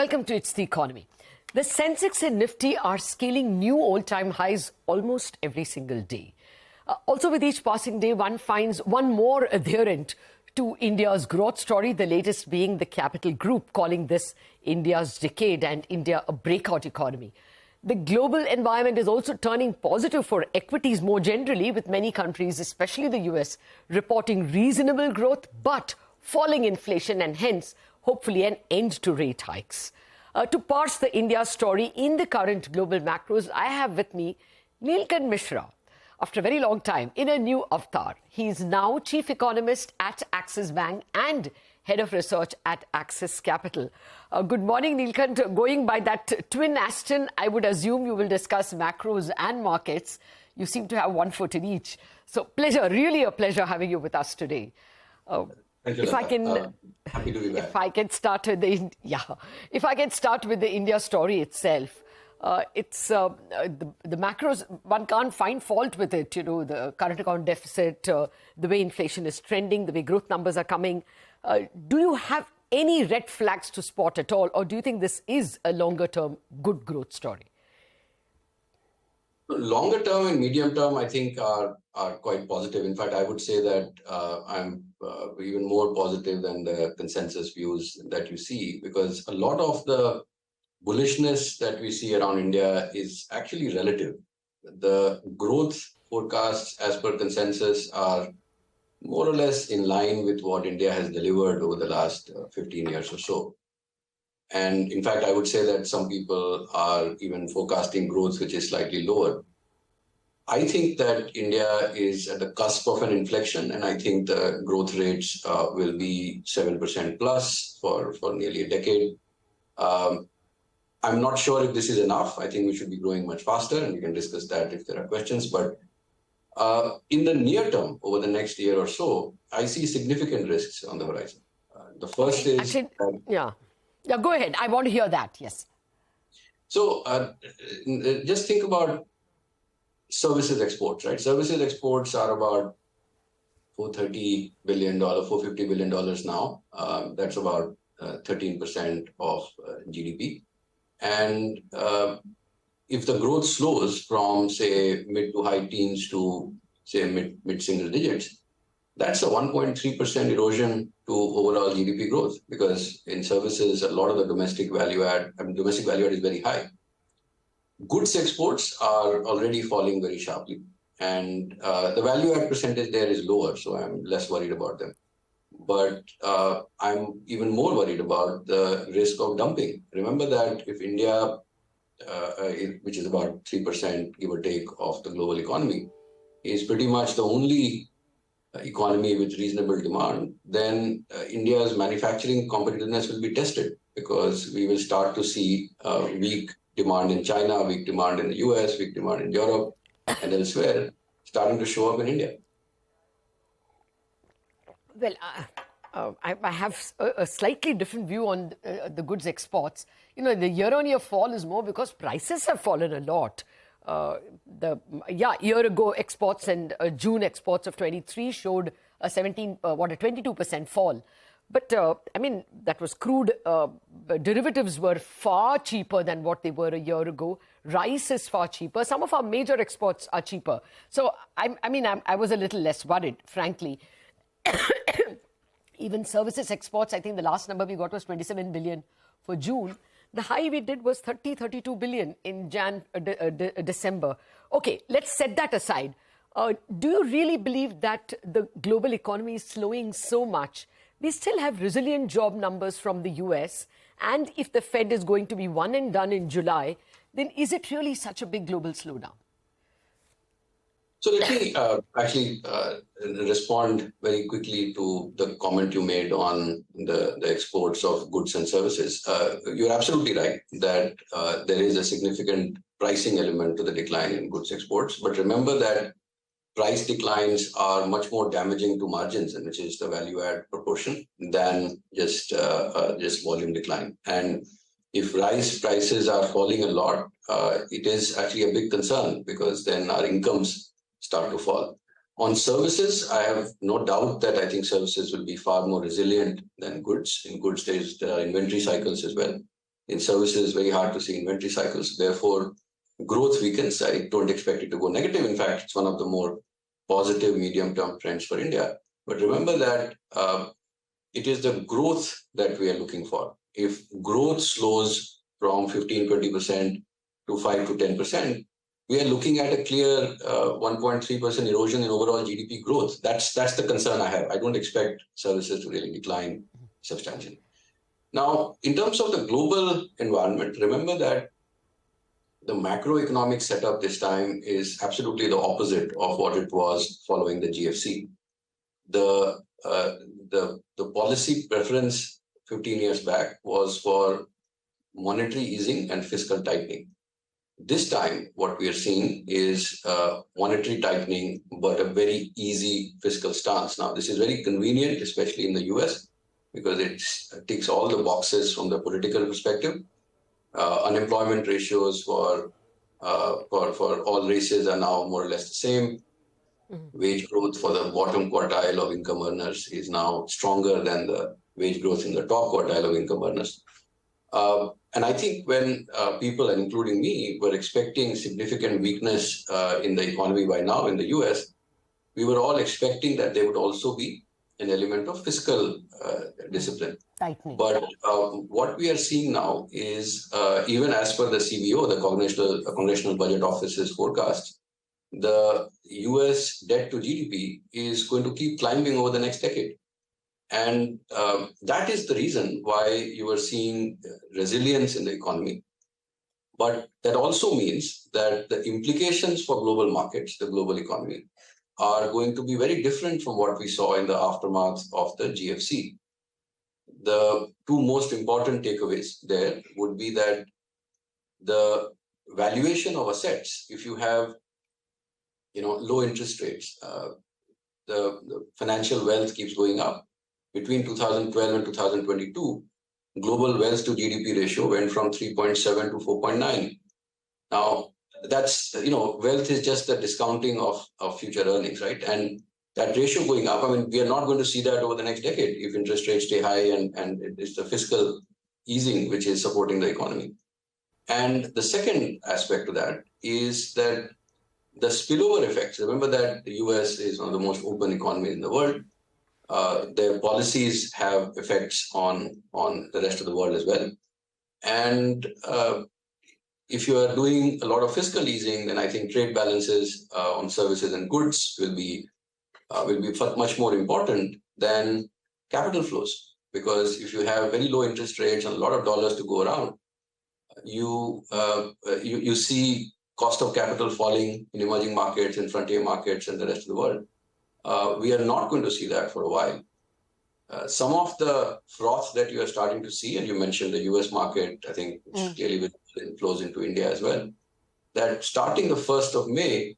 Welcome to It's the Economy. The Sensex and Nifty are scaling new all-time highs almost every single day. Also, with each passing day, one finds one more adherent to India's growth story, the latest being the Capital Group, calling this India's decade and India a breakout economy. The global environment is also turning positive for equities more generally, with many countries, especially the US, reporting reasonable growth but falling inflation and hence, hopefully, an end to rate hikes. To parse the India story in the current global macros, I have with me Neelkanth Mishra. After a very long time, in a new avatar, he is now chief economist at Axis Bank and head of research at Axis Capital. Good morning, Neelkanth. Going by that twin Aston, I would assume you will discuss macros and markets. You seem to have one foot in each. So pleasure, really a pleasure having you with us today. If I can, happy to be back. If I can start with the India story itself, it's the macros. One can't find fault with it. You know, the current account deficit, the way inflation is trending, the way growth numbers are coming. Do you have any red flags to spot at all, or do you think this is a longer-term good growth story? Longer term and medium term, I think, are quite positive. In fact, I would say that I'm even more positive than the consensus views that you see, because a lot of the bullishness that we see around India is actually relative. The growth forecasts as per consensus are more or less in line with what India has delivered over the last 15 years or so. And in fact, I would say that some people are even forecasting growth which is slightly lower. I think that India is at the cusp of an inflection, and I think the growth rates will be 7% plus for nearly a decade. I'm not sure if this is enough. I think we should be growing much faster, and we can discuss that if there are questions. But in the near term, over the next year or so, I see significant risks on the horizon. The first is... Actually, yeah, go ahead. I want to hear that, yes. So just think about services exports, right? Services exports are about $430 billion, $450 billion now. That's about 13% of GDP. And if the growth slows from, say, mid to high teens to, say, mid single digits, that's a 1.3% erosion to overall GDP growth, because in services, a lot of the domestic value add is very high. Goods exports are already falling very sharply, and the value add percentage there is lower, so I'm less worried about them. But I'm even more worried about the risk of dumping. Remember that if India, which is about 3%, give or take, of the global economy, is pretty much the only economy with reasonable demand, then India's manufacturing competitiveness will be tested, because we will start to see weak demand in China, weak demand in the US, weak demand in Europe and elsewhere starting to show up in India. Well, I have a slightly different view on the goods exports. You know, the year-on-year fall is more because prices have fallen a lot. Year ago exports and June exports of 23 showed a 22% fall. But I mean, that was crude. Derivatives were far cheaper than what they were a year ago. Rice is far cheaper. Some of our major exports are cheaper. So I was a little less worried, frankly. Even services exports, I think the last number we got was 27 billion for June. The high we did was 32 billion in December. Okay, let's set that aside. Do you really believe that the global economy is slowing so much? We still have resilient job numbers from the US. And if the Fed is going to be one and done in July, then is it really such a big global slowdown? So let me actually respond very quickly to the comment you made on the exports of goods and services. You're absolutely right that there is a significant pricing element to the decline in goods exports. But remember that price declines are much more damaging to margins, which is the value add proportion, than just volume decline. And if rice prices are falling a lot, it is actually a big concern, because then our incomes start to fall. On services, I have no doubt that I think services will be far more resilient than goods. In goods, there are inventory cycles as well. In services, very hard to see inventory cycles. Therefore, growth weakens. I don't expect it to go negative. In fact, it's one of the more positive medium-term trends for India. But remember that it is the growth that we are looking for. If growth slows from 15-20% to 5-10%, we are looking at a clear 1.3% erosion in overall GDP growth. That's the concern I have. I don't expect services to really decline substantially. Now, in terms of the global environment, remember that the macroeconomic setup this time is absolutely the opposite of what it was following the GFC. The policy preference 15 years back was for monetary easing and fiscal tightening. This time, what we are seeing is monetary tightening, but a very easy fiscal stance. Now, this is very convenient, especially in the US, because it ticks all the boxes from the political perspective. Unemployment ratios for all races are now more or less the same. Wage growth for the bottom quartile of income earners is now stronger than the wage growth in the top quartile of income earners. And I think when people, and including me, were expecting significant weakness in the economy by now in the US, we were all expecting that there would also be an element of fiscal discipline. Tightening. But what we are seeing now is, even as per the CBO, the Congressional Budget Office's forecast, the US debt to GDP is going to keep climbing over the next decade. And that is the reason why you are seeing resilience in the economy. But that also means that the implications for global markets, the global economy, are going to be very different from what we saw in the aftermath of the GFC. The two most important takeaways there would be that the valuation of assets, if you have low interest rates, the financial wealth keeps going up. Between 2012 and 2022, global wealth to GDP ratio went from 3.7 to 4.9. Now, that's, wealth is just the discounting of future earnings, right? And that ratio going up, we are not going to see that over the next decade if interest rates stay high and it's the fiscal easing which is supporting the economy. And the second aspect to that is that the spillover effects. Remember that the US is one of the most open economies in the world. Their policies have effects on the rest of the world as well. And if you are doing a lot of fiscal easing, then I think trade balances on services and goods will be much more important than capital flows. Because if you have very low interest rates and a lot of dollars to go around, you see cost of capital falling in emerging markets, in frontier markets, and the rest of the world. We are not going to see that for a while. Some of the froth that you are starting to see, and you mentioned the US market, I think clearly flows into India as well, that starting the 1st of May,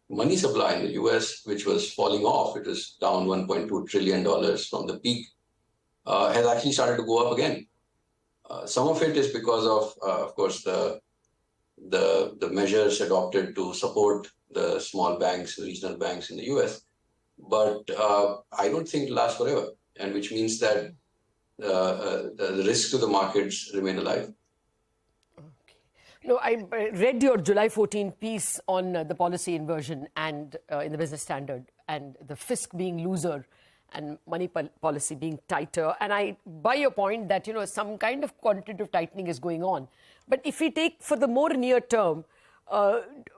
money supply in the US, which was falling off, it was down $1.2 trillion from the peak, has actually started to go up again. Some of it is because of course, the measures adopted to support the small banks, regional banks in the US. But I don't think it'll last forever, and which means that the risks to the markets remain alive. No, I read your July 14 piece on the policy inversion and in the Business Standard, and the fisc being looser and money policy being tighter. And I buy your point that, some kind of quantitative tightening is going on. But if we take for the more near term,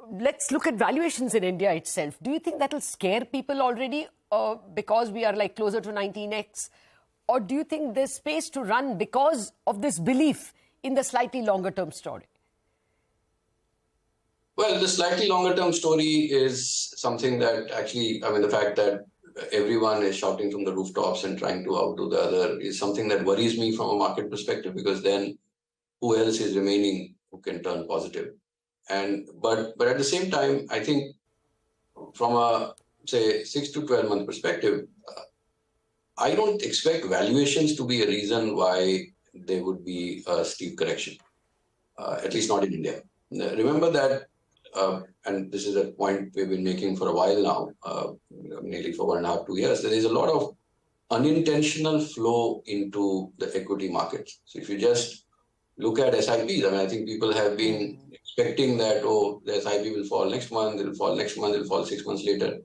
let's look at valuations in India itself. Do you think that will scare people already because we are closer to 19x? Or do you think there's space to run because of this belief in the slightly longer term story? Well, the slightly longer term story is something that actually, the fact that everyone is shouting from the rooftops and trying to outdo the other is something that worries me from a market perspective, because then who else is remaining who can turn positive? But at the same time, I think from a, say, 6 to 12 month perspective, I don't expect valuations to be a reason why there would be a steep correction, at least not in India. Remember that, and this is a point we've been making for a while now, nearly for 1.5 to 2 years, there is a lot of unintentional flow into the equity markets. So if you just look at SIPs. I mean, I think people have been expecting that, oh, the SIP will fall next month, it'll fall next month, it'll fall 6 months later.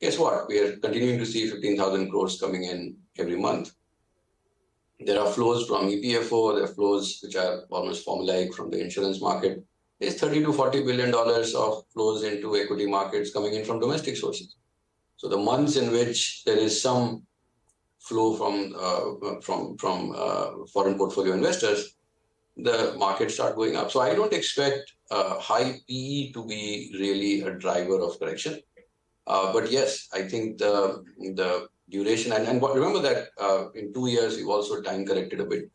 Guess what? We are continuing to see 15,000 crores coming in every month. There are flows from EPFO, there are flows which are almost formulaic from the insurance market. There's $30 to $40 billion of flows into equity markets coming in from domestic sources. So the months in which there is some flow from foreign portfolio investors, the markets start going up. So I don't expect high PE to be really a driver of correction. But yes, I think the duration and remember that in 2 years we've also time corrected a bit.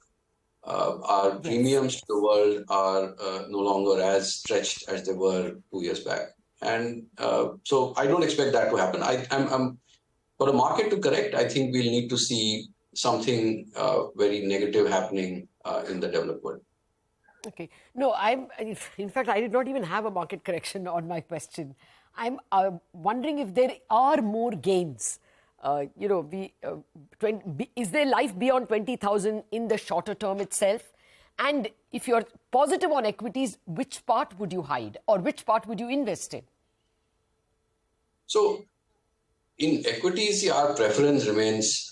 Our premiums to the world are no longer as stretched as they were 2 years back, and so I don't expect that to happen. I'm for the market to correct. I think we'll need to see something very negative happening in the developed world. Okay. No, in fact, I did not even have a market correction on my question. I'm wondering if there are more gains. Is there life beyond 20,000 in the shorter term itself? And if you're positive on equities, which part would you hide or which part would you invest in? So in equities, our preference remains,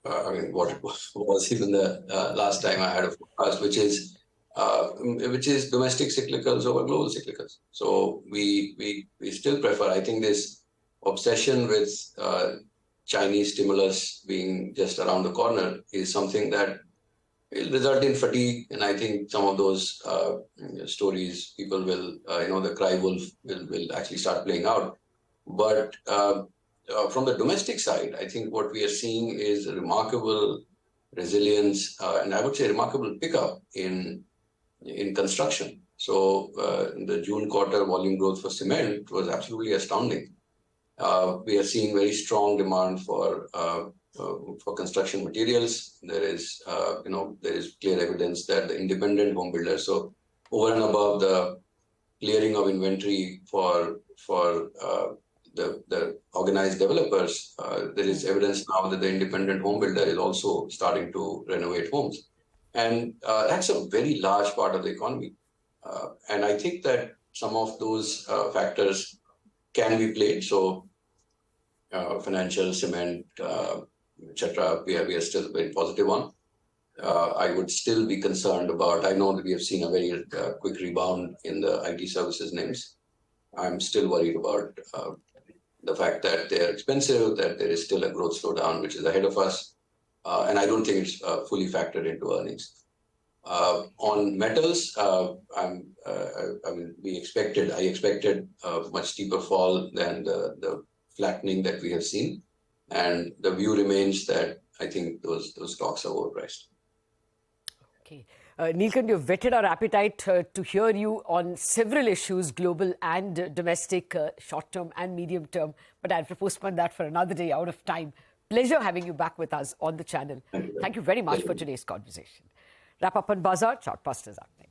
what it was even the last time I had a forecast, which is domestic cyclicals over global cyclicals. So we still prefer. I think this obsession with Chinese stimulus being just around the corner is something that will result in fatigue, and I think some of those stories people will, the cry wolf will actually start playing out. But from the domestic side, I think what we are seeing is a remarkable resilience, and I would say remarkable pickup in construction. So in the June quarter, volume growth for cement was absolutely astounding. We are seeing very strong demand for construction materials. There is clear evidence that the independent home builders, so over and above the clearing of inventory for the organized developers, there is evidence now that the independent home builder is also starting to renovate homes. And that's a very large part of the economy. And I think that some of those factors can be played. So financial, cement, etc., we are still very positive on. I would still be concerned about, I know that we have seen a very quick rebound in the IT services names. I'm still worried about the fact that they're expensive, that there is still a growth slowdown which is ahead of us. And I don't think it's fully factored into earnings. On metals, I expected a much steeper fall than the flattening that we have seen, and the view remains that I think those stocks are overpriced. Okay, Neelkanth, you've whetted our appetite to hear you on several issues, global and domestic, short term and medium term. But I'll postpone that for another day, out of time. Pleasure having you back with us on the channel. Thank you very much for today's conversation. Wrap up on Bazaar. Chartbusters up next.